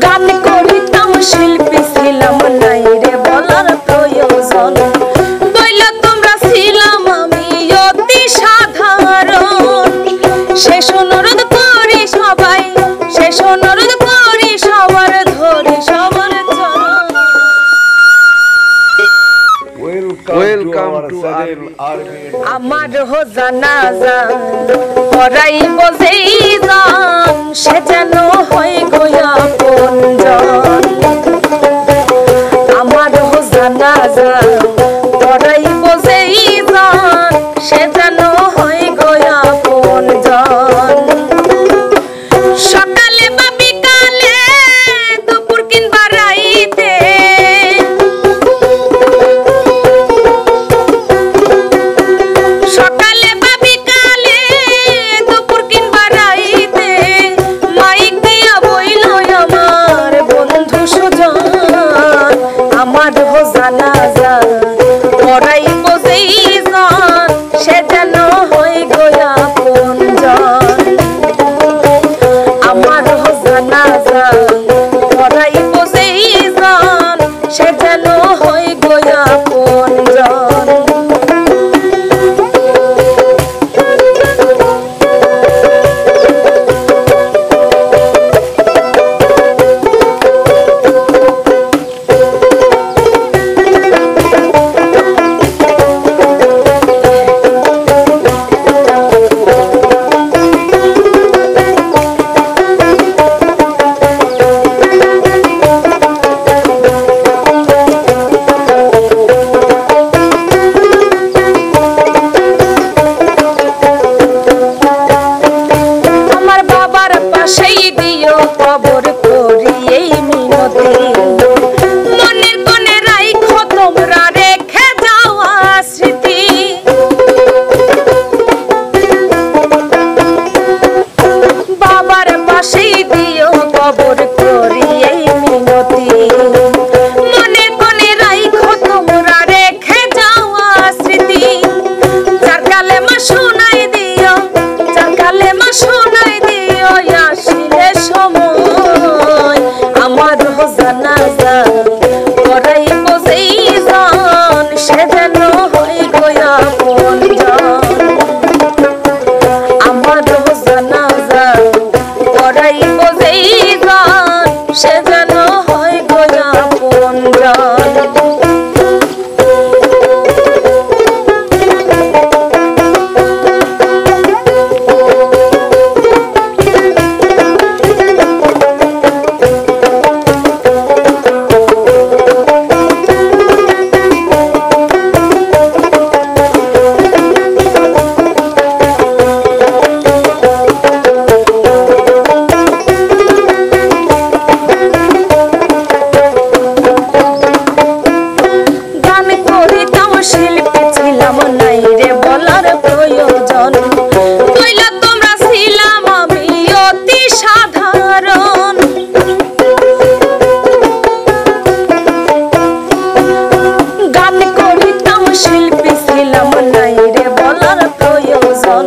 গান করিতাম শিল্পী ছিলাম নাই রে বলার প্রয়োজন বইলা তোমরা ছিলাম আমি অতি সাধারণ শেষ অনুরোধ করি সবাই শেষ অনুরোধ করি সবার ধরি সবার চরণ ওয়েলকাম টু আর্মি আমার হো জানাজা পড়াইব যেই জন সে যেন হয় গোয়া পঞ্জন আমার হো জানাজা পড়াইব যেই জন সে যেন হয় গোয়া পঞ্জন সকালে বা বিকালে দুপুর কিংবা রাইতে সকালে বা বিকালে দুপুর কিংবা রাইতে মাইক দিয়া বইল আমার বন্ধু সুজন আমার হো জানাজা পড়াইব যেই জন সে যেন হয় গোয়া পঞ্জন আমার হো জানাজা পড়াইব যেই জন সে যেন হয় গোয়া পঞ্জন আমার বাবার পাশেই দিও কবর করি এই মিনতি মনের কোণে রাইখো তোমরা রেখে যাওয়া স্মৃতি বাবার পাশেই দিও কবর করি এই মিনতি মনের কোণে রাইখো তোমরা রেখে যাওয়া স্মৃতি যার কালেমা শোনাই দিও যার কালেমা শোনাই দিও আসিলে সময় আমার হো জানাজা পড়াইব যেই জন সে যেন হয় গোয়া পঞ্জন আমার হো জানাজা পড়াইব যেই জন সে যেন হয় গোয়া পঞ্জন গান করিতাম শিল্পী ছিলাম নাই রে বলার প্রয়োজন বইলা তোমরা ছিলাম আমি অতি সাধারণ গান করিতাম শিল্পী ছিলাম নাই রে বলার প্রয়োজন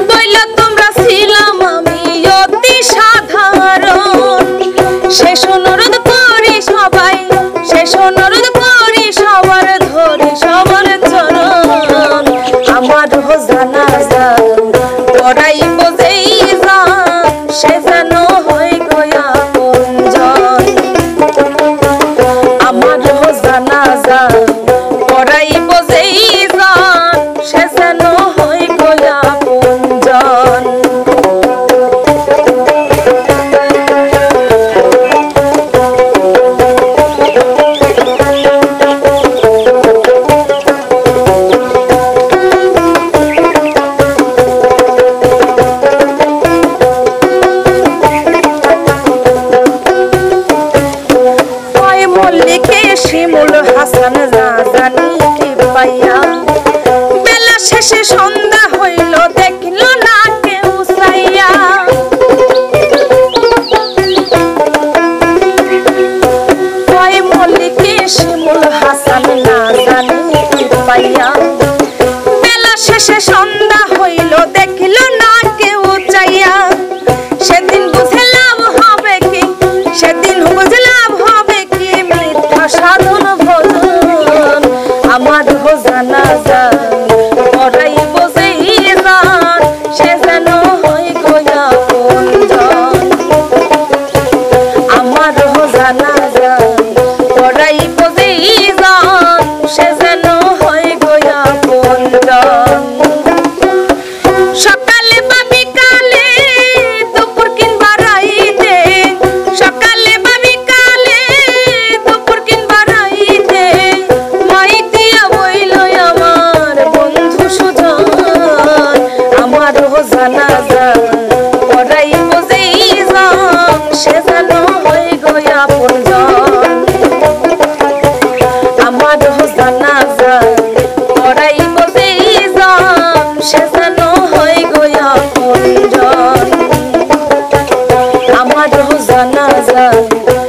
বইলা তোমরা ছিলাম আমি অতি সাধারণ শেষ অনুরোধ করি সবাই শেষ অনুরোধ করি সবার ধরি সবার চরণ আমার হো জানাজা পড়াইব যেই জন সে যেন হয় গোয়া পঞ্জন আমার হো জানাজা পড়াইব যেই জন সে যেন হয় গোয়া পঞ্জন কয় মল্লিকে শিমুল হাসান রাজানি কি পাইয়া বেলা শেষে সন্ধ্যা হইল দেখল না কেউ চাইয়া কয় মল্লিকে শিমুল হাসান রাজানি কি পাইয়া বেলা শেষে সন্ধ্যা হইল দেখল না কেউ চাইয়া সেদিন বুঝলাম হবে কি সেদিন বাবা